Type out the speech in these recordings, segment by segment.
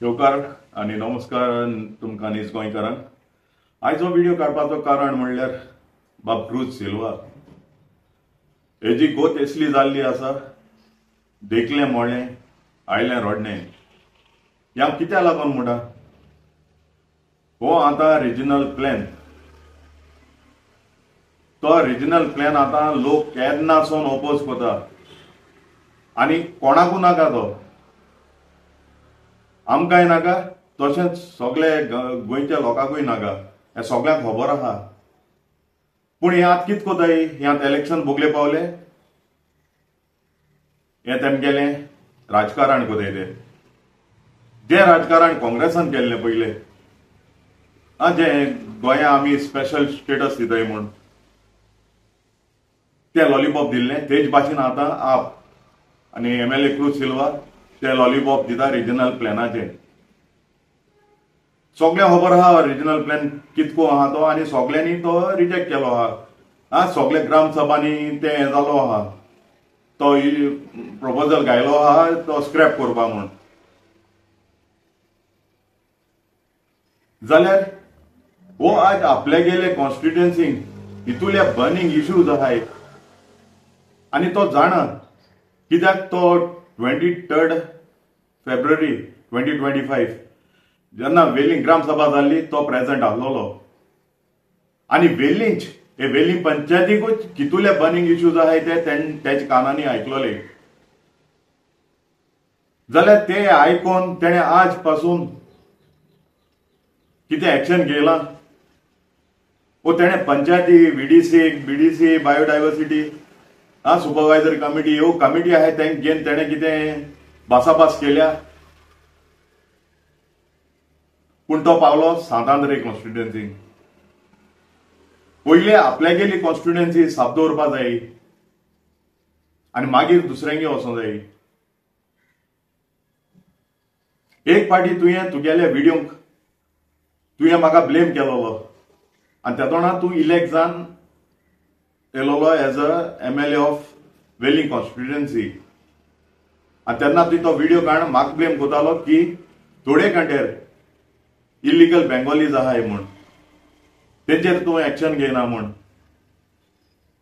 येवकार आणि नमस्कार तुमकां नीज गोंयकारांक। आयचो व्हिडिओ काडपाचो कारण म्हणल्यार बाब क्रूज सिल्वा हेजी गोत असली जाल्ली आसा, देखलें मोळें आयलें रोडणें। ह्या कित्या लागून म्हणटा, हो आतां रिजनल प्लॅन, तो रिजनल प्लॅन आतां लोक केन्नासून ओपोज करता आनी कोणाकू नाका तो, आमकांय नाका तशेंच सगळे गोंयच्या लोकांकूय नाका, हें सगळ्यांक खबर आहा। पूण हे आतां कितें कोताय, हे आतां इलेक्शन भोगले पावले, हे तेमगेलें राजकारण कोताय ते। जे राजकारण काँग्रेसान केल्लें पयलें, जे गोंया आमी स्पेशल स्टेटस दिताय म्हूण ते लॉलीपॉप दिल्लें, तेज भाशेन आतां आप आनी MLA क्रूज सिल्वा ते लॉलीपॉप दिता रिजनल प्लॅनाचें। सगळ्यांक खबर आहा रिजनल प्लॅन कितको आहा तो, आनी सगळ्यांनी तो रिजेक्ट केलो आहा। सगळे ग्रामसभांनी ते हें जालो आहा, तो प्रपोजल घायलो आहा तो स्क्रॅप करपा म्हूण। जाल्यार हो आज आपल्या गेले कॉन्स्टिट्युएन्सीक इतुले बर्निंग इश्यूज आहाय आनी तो जाणा, कित्याक तो 23 फेब्रुवारी 2025 जेन्ना वेलिंग ग्रामसभा जाल्ली तो प्रेझेंट आसलोलो आनी वेलिंग पंचायतीकूच कितुले बर्निंग इश्यूज आहाय ते तेच्या कानांनी आयकलोले। जाल्यार ते आयकून तेणे आज पासून कितें एक्शन घेयलां, वो तेणे पंचायती BDC बायोडायवर्सिटी सुपरवायझरी कमिटी ह्यो कमिटी आहाय तेंक घेवन तेणे कितें भासाभास केल्या, पूण तो पावलो सांतांद्रे कॉन्स्टिट्युएन्सीक। पयले आपल्या गेली कॉन्स्टिट्युएन्सी साफ दवरपा जायी आनी मागीर दुसऱ्यांगे वचों जायी। एक फावटी तुगेल्या व्हिडिओक तुवें म्हाका ब्लेम केलोलो आनी तेदोणा तूं इलेक्ट जावन येयलोलो as a MLA of Velim constituency आनी तेन्ना तुवें तो व्हिडिओ काडून म्हाका ब्लेम कोतालो की थोडे कंटेर इलिगल बेंगॉलीज आहाय म्हूण, तेचेर तूं एक्शन घेयना म्हूण,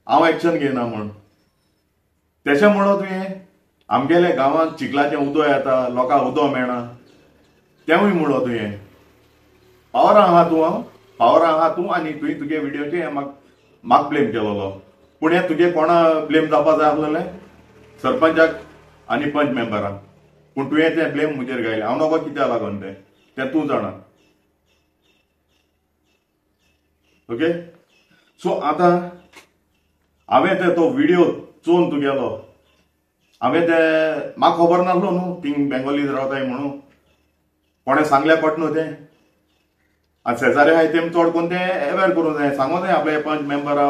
हांव एक्शन घेयना म्हूण। तेच्या मुळो तुवें आमगेल्या गांवांत चिखलाचें उदो येता, लोकांक उदो मेळना, तेवूय मुळो तुवें पावरां आहा तूं आनी तुवें तुगे व्हिडिओचेर म्हाका ब्लेम केलोलो। पूण हें तुगे कोणा ब्लेम जावपा जाय आसलेलें, सरपंचाक आनी पंच मेंबरांक, पूण तुवें तें ब्लेम म्हजेर घायलें। हांव नोको कित्या लागून तें तूं जाणा। ओके, सो आतां हांवें तो व्हिडिओ चोवन तुगेलो, हांवें म्हाका खबर नासलो न्हू थिंग बेंगॉलीज रावताय म्हणून, कोणें सांगल्यार पटना तें, आनी शेजारी आहाय तेम चड कोन्न तें अवेर करूंक जाय, सांगो जाय आपल्या पंच मेंबरा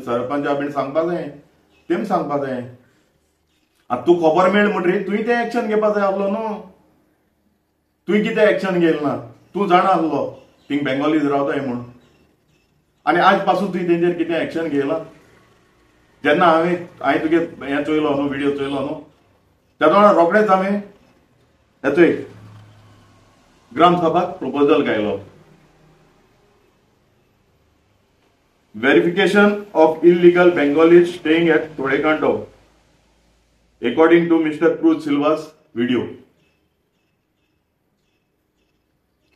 सरपंचा बीन सांगपा जाय, तेम सांगपा जाय। आतां तूं खबर मेळ म्हणटरी तुवें तें एक्शन घेवपा जाय आसलो न्हू, तुवें कितें एक्शन घेयलें ना, तूं जाणा आसलो थिंग बेंगॉलीज रावताय म्हूण, आनी आज पासून तुवें तेंचेर कितें एक्शन घेयलां। जेन्ना हांवें तुगे हें चोयलो न्हू, व्हिडिओ चोयलो न्हू, तेदोणा रोखडेंच हांवें येतोय ग्रामसभाक प्रपोजल घायलो, verification of illegal Bengalis staying at थोडेकांटो according to mister Cruz Silva's video.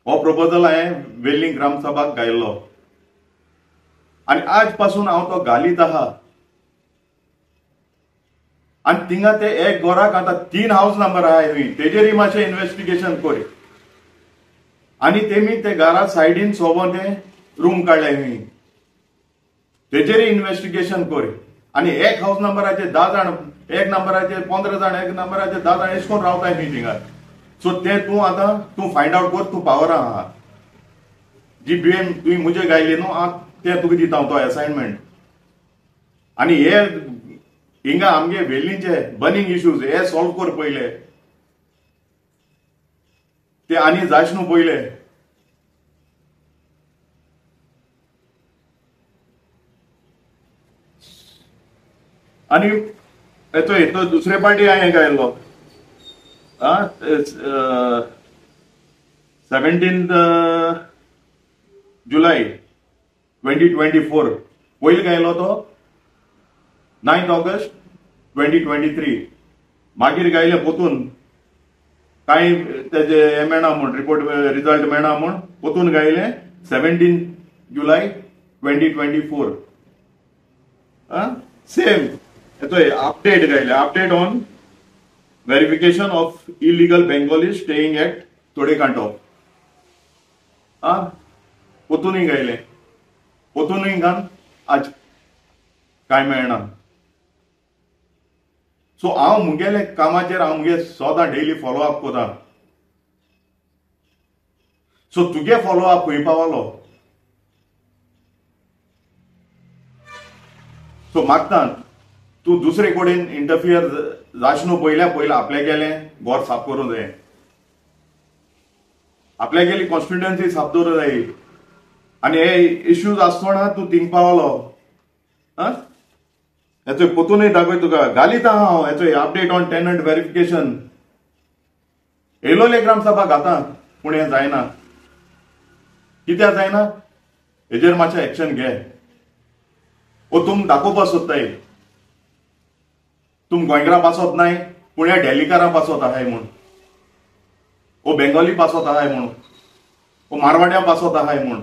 हो प्रपोजल हांवें वेलिंग ग्रामसभाक घायल्लो आनी आज पासून हांव तो घालीत आहा। आनी थिंगा ते एक घराक आतां 3 हावस नंबर आहाय खंय, तेजेरय मातशें इन्व्हेस्टिगेशन कर। आनी तेमी ते घरा सायडीन सोबोन ते रूम काडले खंय, तेजेरय इन्व्हेस्टिगेशन कर। आनी एक हावस नंबराचेर 10 जाण, एक नंबराचेर 15 जाण, एक नंबराचेर 10 जाण अशें कोन्न रावताय खंय थिंगा। सो तें तूं फायंड आउट कर, तूं पावरां आहा। जी ब्लेम तुवें म्हजे घायली न्हू, तें तुका दिता हांव तो असायनमेंट। आनी हे हिंगा आमगे वेलींचे बर्निंग इश्यूज हे सॉल्व कर पयले, ते आनी जायच न्हू पयले। आनी येतोय तो दुसरे पार्टी हांवें घायल्लो, 17th जुलै 2024 पयलीं गायलो तो 9th ऑगस्ट 2023 मागीर गायले पोतून काही त्याचे हे मेळना म्हूण रिपोर्ट रिजल्ट मेळना म्हूण पोतून गायले 17 जुलै 2024 सेम येतोय अपडेट गायले update on verification of illegal Bengali staying at Todekanto. पोतूनय गायले पोतूनय घान आज काय मेळना. सो हांव मुगेले कामाचेर हांव मुगे सदां डेली फॉलो अप कोता. सो तुगे फॉलो अप खंय पावलो. सो मागता तू दुसरे कडेन इंटरफियर जाशनू पयल्या आपल्या गेलें घर साफ करूंक जाय. आपल्या गेली कॉन्स्टिट्युएन्सी साफ दवरूंक जाय. आनी हे इश्यूज आसतना तू थिंग पावलो. हेचो पोतूनय दाखय तुका घालीता हांव हेचो अपडेट ऑन टेनंट व्हेरिफिकेशन. येलोले ग्रामसभा घाता पूण हें जायना. कित्याक जायना हेजेर मातशें एक्शन घे. ओ तुम दाखोवपाक सोदताय तुम गोंयकारां पासत नाय पूण ह्या डेल्लीकारां पासत आहाय म्हूण. ओ बेंगॉली पासत आहाय म्हूण. ओ मारवाड्यां पासत आहाय म्हूण.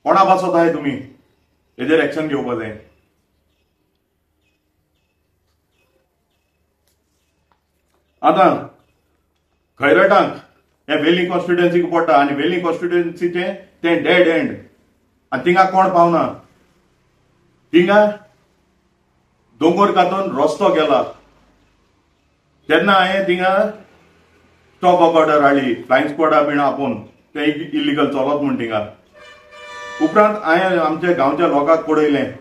कोणा पासत आहाय तुमी हेजेर एक्शन घेवपाक जाय. आतां खैरटांक हे वेली कॉन्स्टिट्युएन्सीक पडटा आनी वेली कॉन्स्टिट्युएन्सीचे तें डेड एंड आनी थिंगा कोण पावना. थिंगा दोंगर कातून रस्तो गेला तेन्ना हांवें थिंगा स्टॉप वर्क ऑर्डर हाडली. फ्लायंग स्क्वॉडा बीन आपोवन ते इलिगल चलत म्हूण थिंगा. उपरांत हांवें आमच्या गांवच्या लोकांक पळयलें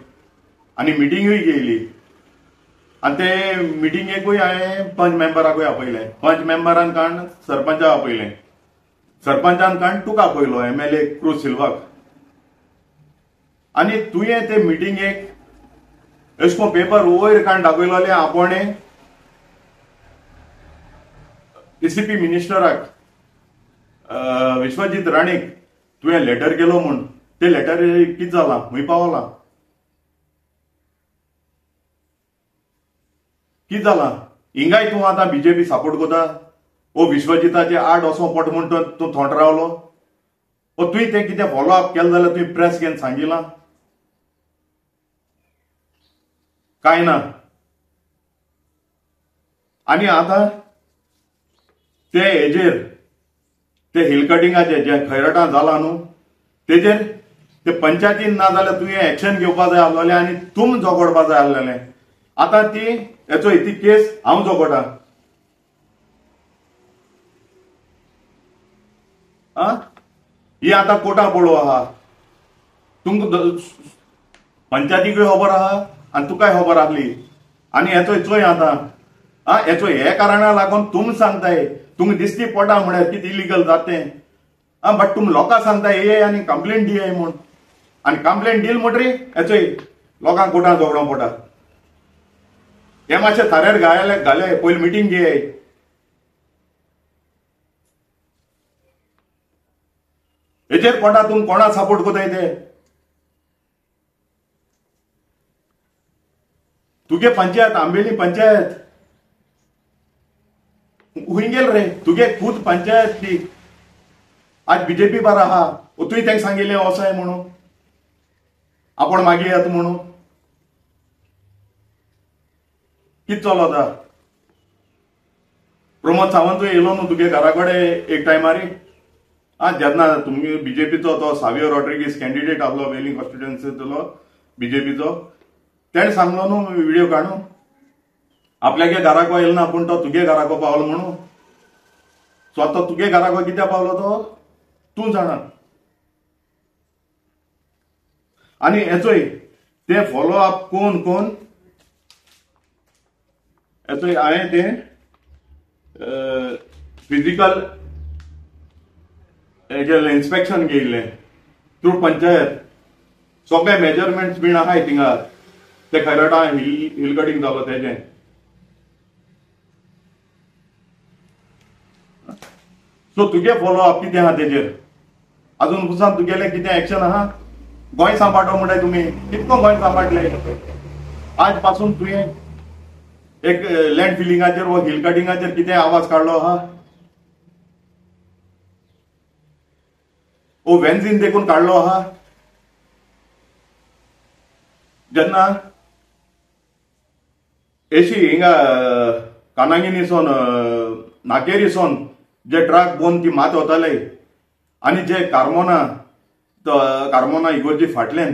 आनी मिटिंगूय घेयली. आनी ते मिटिंगेकूय हांवें पंच मेंबराकूय आपयलें. पंच मेंबरान काण सरपंचाक आपयलें. सरपंचान काण तुका आपयलो MLA क्रूज सिल्वाक. आनी तुवें ते मिटिंगेक एशको पेपर वयर काण दाखयलोले आपणे ACP मिनिस्टराक विश्वजीत राणेक तुवें लेटर केलो म्हूण. ते लेटर कितें जालां खंय पावलां कितें जालां. हिंगाय तूं आतां BJP सपोर्ट कोता. ओ विश्वजिताचे आड वचो पड म्हूण तूं थोंड रावलो. ओ तुवें तें कितें फॉलो अप केलें जाल्यार तुवें प्रेस घेवन सांगिलां काय ना. आनी आतां ते हेजेर ते हिल कटिंगाचे जे खैरटां जालां न्हू तेजेर ते पंचायतीन ना जाल्यार तुवें एक्शन घेवपाक जाय आसलेलें आनी तुम झगडपाक जाय आसलेलें. आतां ती केस हांव झगडटां. ही आतां कोर्टा पळोव आहा. तुमकां पंचायतीकूय खबर आहा आनी तुकाय खबर आसली. आनी हेचो चोय आतां हेचो हे कारणाक लागून तुम सांगताय तुमकां दिसती पडटा म्हळ्यार कितें इलिगल जातें. बट तुम लोकांक सांगताय ये आनी कंप्लेंट दियाय म्हूण. आनी कंप्लेंट दिल म्हणटरी हेचोय लोकांक कोर्टांत झगडोंक पडटा. हे मातशें थाऱ्यार घाले पयलीं मिटींग घेयाय. हेजेर पडटा तुम कोणाक सपोर्ट कोताय ते. तुगे पंचायत आंबेली पंचायत खंय गेल रे. तुगे खूद पंचायत ती आज BJP बार आहा. तुवें तांकां सांगिल्लें वसाय म्हणून आपण मागीर येता म्हणून. कितें चलता. प्रमोद सावंतूय येयलो न्हू तुगे घरा कडेन एक टायमार. जेन्ना तुमी BJPचो तो सावियो रॉड्रिगीस कॅन्डिडेट आसलो वेलिंग कॉन्स्टिट्युएन्सीचो BJPचो तेणें सांगलो न्हू व्हिडिओ काडून आपल्यागे घराको येयलो ना पूण तो तुगे घराको पावलो म्हणून. सो आतां तुगे घराको कित्याक पावलो तो तूं जाणा. आनी हेचोय ते फॉलो अप कोण हेचोय हांवें तें फिजिकल हेजें इन्स्पेक्शन घेयल्लें थ्रू पंचायत. सगळे मेजरमेंट्स बीन आहाय थिंगा ते खैरटां हिल कटिंग जालो तेजें. सो तुगे फॉलो अप कितें आहा तेजेर अजून पुसान तुगेले कितें एक्शन आहा गोंय सांबाळटो म्हणटाय तुम्ही कितको गोंय सांबाळटले आज पासून तुवें एक लँड फिलिंगाचेर वा हिल कटिंगाचेर कितें आवाज काडलो आहा ओ वेन्झीन देखून काडलो आहा जेन्ना एशी हिंगा कानागिनीसून नाकेरीसून जे ट्रक बोन ती मात वताले आनी जे कार्मोना इगोर्जी फाटल्यान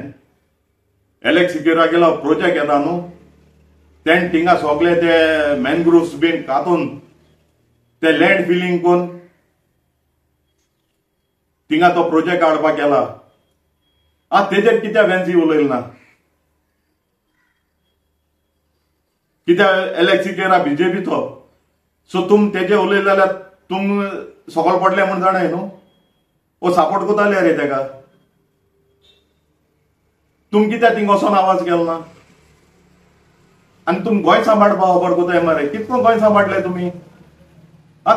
एलेक्स सिक्युरा गेलो प्रोजेक्ट येता न्हू तेन थिंगा सगळे ते मॅनग्रुव्स बीन कातून ते लँड फिलिंग कोन्न थिंगा तो प्रोजेक्ट काडपाक गेला तेजेर कित्या वेन्सी उलयले ना कित्या एलेक्स सिक्युरा बीजेपीचो सो तुम तेजे उलयले जाल्यार तुम सकल पडले म्हूण जाणाय न्हू ओ सपोर्ट कोताले रे तेका तुम कित्या थिंग वचोन आवाज केलो ना आनी तुम गोंय सांबाळपा खबर कोताय मरे कितको गोंय सांबाळटले तुमी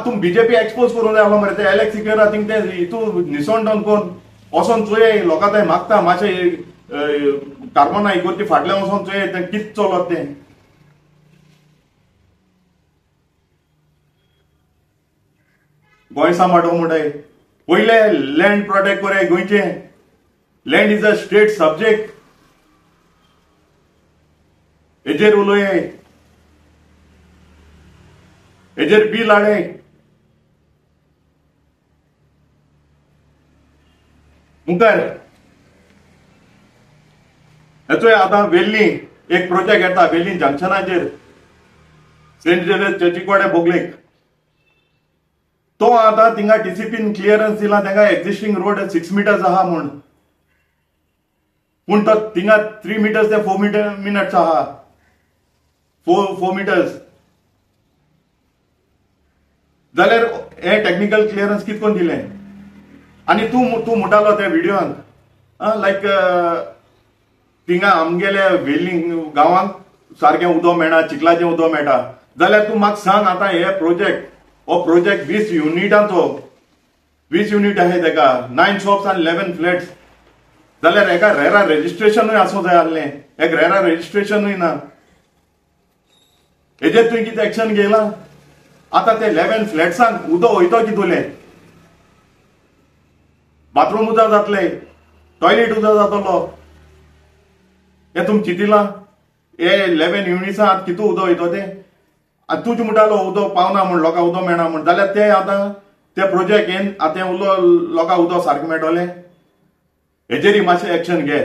तुम बीजेपी एक्सपोज करून जाय मरे ते एलेक्स सिक्युरा थिंग ते हितू निसोंडन कोन वचोन चोये लोकां थंय मागता मातशें कार्बोना इगोर्जी फाटल्यान वचोन चोये तें कितें चलत तें गोंय सांबाळटो म्हणटाय पयले लँड प्रोटेक्ट कोराय गोंयचे land is a state subject हेजेर उलोय हेजेर बील हाडे मुखार हेचोय आतां वेल्ली एक प्रोजेक्ट येता वेल्ली जंक्शनाचेर सेंट जेवियर्स चर्चीकोडे बोगलेक तो आतां थिंगा टीसीपीन क्लियरन्स दिला तेंका एक्झिस्टिंग रोड 6 मिटर्स आहा म्हूण पूण तो थिंगा 3 मिटर्स ते 4 मिनट्स आहा 4 मिटर्स जाल्यार हे टेक्निकल क्लियरन्स कितकोन दिलें आनी तूं म्हणटालो त्या व्हिडिओन लायक थिंगा आमगेले वेल्लिंग गांवांक सारकें उदक मेळना चिखलाचें उदक मेळटा जाल्यार तूं म्हाका सांग आतां हे प्रोजेक्ट 20 युनिटांचो 20 युनिट आहे तेका 9 शॉप्स आनी 11 फ्लॅट्स जाल्यार हेका रेरा रेजिस्ट्रेशनूय आसूं जाय आसलें एक रेरा रेजिस्ट्रेशनूय ना हेजेर तुवें कितें एक्शन घेयला आतां ते 11 फ्लॅट्सांक उदक वयतो कितुलें बाथरूम उदक जातलें टॉयलेट उदक जातलो हे तुम चिंतिलां हे 11 युनिट्सांत कितू उदक वयतो तें आतां तुज म्हणटालो उदक पावना म्हूण लोकांक उदक मेळना म्हूण जाल्यार ते आतां ते प्रोजेक्ट येन आतां लोकांक उदक सारकें मेळटलें हेजेरय मातशें एक्शन घे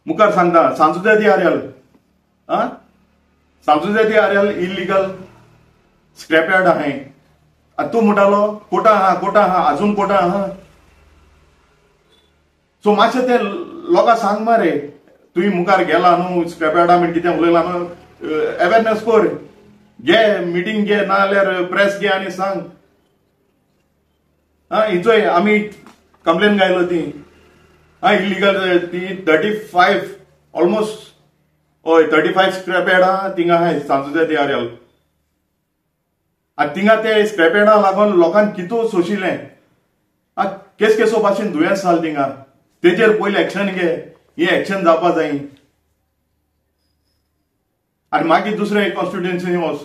मुखार सांगता सांसुदेदी आर्यल सांसुदेदी आर्यल इल्लीगल स्क्रॅप यार्ड आहाय आतां तूं म्हणटालो कोटा आहा अजून कोटा आहा सो मातशें ते लोकांक सांग मरे तुवें मुखार गेला न्हू स्क्रॅप यार्डा बीन कितें उलयलां न्हू अवेरनेस कोर घे मिटींग घे नाजाल्यार प्रेस घे आनी सांग हिचोय आमी कंप्लेन गायलो ती इल्लीगल ती 35 ऑलमोस्ट हय 35 स्क्रॅप यार्डा थिंगा आहाय सांसुदेदी आर्यल आनी थिंगा ते स्क्रॅप यार्डा लागून लोकांक कितू सोशिल्लें केसो भाशेन दुयेंस जालें थिंगा तेजेर पयलें एक्शन घे ही एक्शन जावपा जाय आनी मागीर दुसरे कॉन्स्टिट्युएन्सीनी वच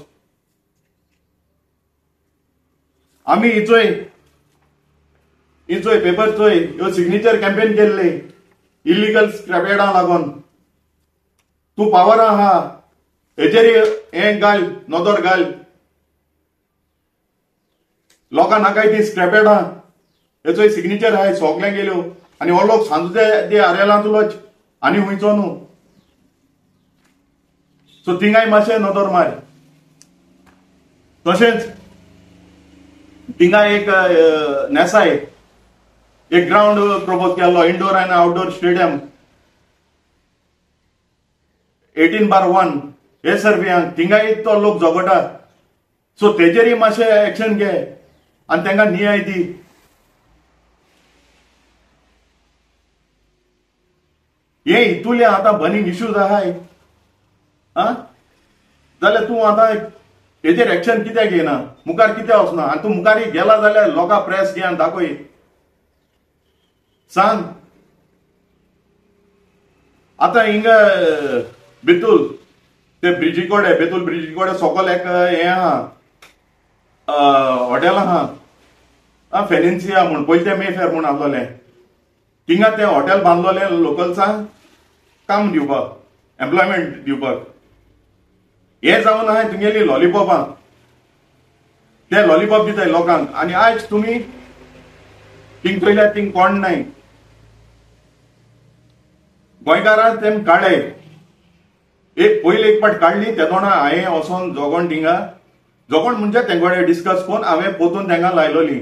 आमी हिचोय पेपर चोय ह्यो सिग्नेचर कॅम्पेन केल्ले इल्लीगल स्क्रॅप यार्डा लागून तूं पावर आहा हेजेर हें घाल नदर घाल लोकां नाकाय ती स्क्रॅप यार्डा हेचोय सिग्नेचर आहाय सोगल्यांक गेल्यो आनी हो लोक सांसुदेदी आर्यलांतलोच आनी हुंयचो न्हू सो थिंगाय मातशें नदर मार तशेंच थिंगा एक नेसाय एक ग्राउंड प्रपोज केल्लो इंडोर आनी आउटडोर स्टेडियम 18/1 हे सर्व्यांक थिंगाय तो लोक झगडटा सो तेजेरय मातशें एक्शन घे आनी तांकां न्याय दी हे हितूले आतां बर्निंग इश्यूज आहाय जाल्यार तूं आतां हेजेर एक्शन कित्याक घेयना, मुखार कित्याक वचना? आनी तूं मुखार गेला जाल्यार लोकां प्रेस घे आनी दाखय, सांग. आतां हिंगा बेतूल ते ब्रिजी कोडे, बेतूल ब्रिजी कोडे सकयल एक हें आहा, हॉटेल आहा, फेनेन्सिया म्हूण, पयलीं ते मेफेर म्हूण आहलोलें. थिंगा तें हॉटेल बांदलोलें लोकल्सांक काम दिवपाक, एम्प्लॉयमेंट दिवपाक. हे जावन आहाय तुंगेली लॉलिपॉपां, ते लॉलिपॉप दिताय लोकांक. आनी आयज तुमी थिंग पयल्यार थिंग कोण नाय, गोंयकारां तेम काडले. पयली एक पाट काडली, ते तोंडा हांवें वचोन जोगोण थिंगा, जोगोण म्हणजे तेंकोडे डिस्कस कोन्न हांवें पोतून तेंका लायलोली.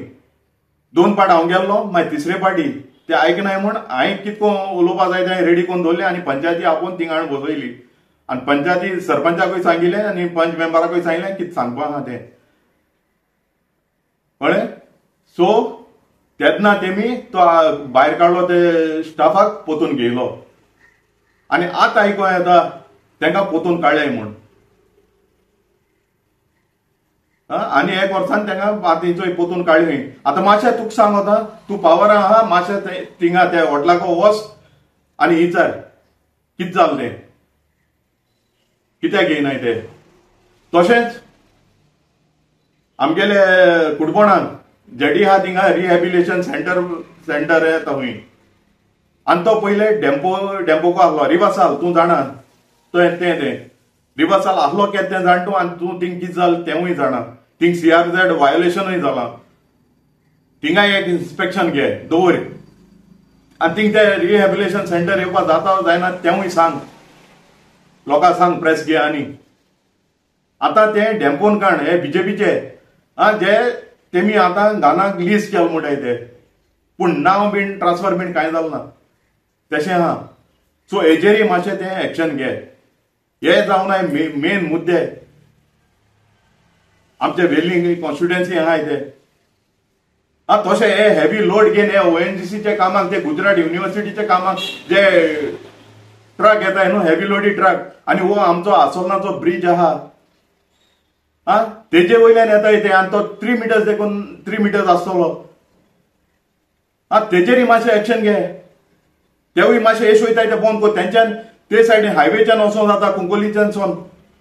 2 पाट हांव गेल्लो, मागीर तिसरे पाटी ते आयकनाय म्हूण हांवें कितको उलोवपा जाय तें रेडी करून दवरलें आनी पंचायती आपोवन थिंगा हाडून बसयली. आनी पंचायती सरपंचाकूय सांगिल्लें आनी पंच मेंबराकूय सांगिल्लें कितें सांगपा आहा तें, कळ्ळें. सो तेन्ना तेमी तो भायर काडलो, ते स्टाफाक पोतून घेयलो. आनी आतां आयको येता तेंकां पोतून काडले म्हूण. आनी 1 वर्सान तेंका बाकीचोय पोतून काडली. आतां मातशें तुका सांग, आतां तूं पावरां आहा, मातशें थिंगा त्या हॉटेलाको वच आनी विचार कितें जालें तें, कित्याक घेयनाय ते. तशेंच आमगेले कुडबोणान जेडी आहा थिंगा रिहॅबिलिटेशन सेंटर येता खंय. आनी तो पयले डेम्पोको आहलो, रिवासाल तूं जाणा तें रिवासाल आहलो केद तें जाण तूं. आनी तूं थिंग कितें जालें तेंवूय जाणा. थिंग CRZ वायोलेशनूय जालां. थिंगा एक इन्स्पेक्शन घे दवर आनी थिंग ते रिहॅबिलिटेशन सेंटर येवपा जाता जायना तेंवूय सांग, लोकांक सांग, प्रेस घे. आनी आतां ते डेम्पोन काण हे BJPचे जे तेमी आतां गानाक लिस्ट केलो म्हणटाय ते, पूण नांव बीन ट्रान्सफर बीन कांय जालें ना, तशें आहा. सो हेजेरय मातशें तें एक्शन घे. हे जावनाय मेन मुद्दे आमचे वेलिंग कॉन्स्टिट्युएन्सी आहाय ते. तशें हे हेवी लोड घेवन हे ONGCचे कामाक, ते गुजरात युनिव्हर्सिटीच्या कामाक जे ट्रक येताय न्हू, हेवी लोडी ट्रक, आनी हो आमचो आसोलनाचो ब्रिज आहा, तेजे वयल्यान येताय ते. आनी तो 3 मिटर्स देखून 3 मिटर्स आसतलो. तेजेरय मातशें एक्शन घे. तेवूय मातशें एश वयताय ते बंद कर. तेंच्यान ते सायडीन हायवेच्यान वचों जाता, कुंकोलीच्यान सोन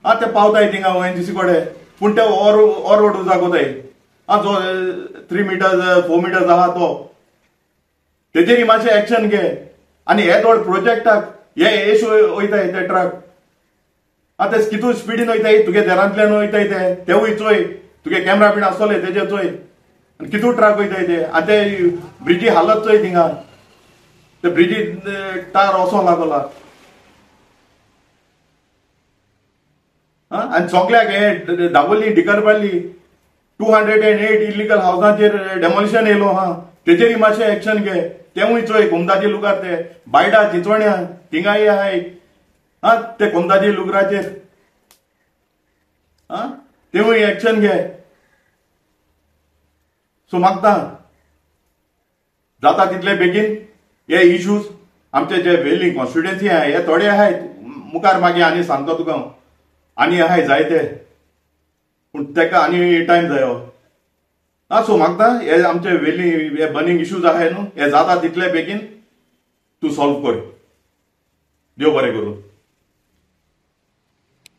ते पावताय थिंगा ONGC कोडे. पूण ते ओर रोड जागोताय, जो 3 मिटर्स 4 मिटर्स आहा तो. तेजेरय मातशें एक्शन घे. आनी हे थोडे प्रोजेक्टाक हे एश वयताय ते ट्रक, ते कितू स्पिडीन वयताय, तुगे देरांतल्यान वयताय तेवूय चोय. तुगे कॅमेरा बीन आसतले तेजे चोय. आनी कितू ट्रक वयताय ते. आनी ते ब्रिजी हालत चोय थिंगा, ते ब्रिजी टार वचों लागला. आनी सोगल्याक हे दाबोली डिकरपल्ली 208 इलिगल हावसांचेर डेमोलिशन येयलो आहा, तेजेरय मातशें एक्शन घे. तेवूय चोय. कुमदाजी लुगार ते बायडा चिंचोण्या थिंगाय आहाय, ते कुमदाजी लुगराचेर तेवूय एक्शन घे. सो मागता जाता तितले बेगीन हे इश्यूज आमचे जे वेलिंग कॉन्स्टिट्युएन्सी आहाय हे थोडे आहाय, मुखार मागीर आनी सांगता तुका हांव. आनी आहाय जायते, पूण तेका आनी टायम जायो. सो मागता हे आमचे वेलिंग हे बर्निंग इश्यूज आहाय न्हू, हे जाता तितले बेगीन तूं सॉल्व कर. देव बरें करूं.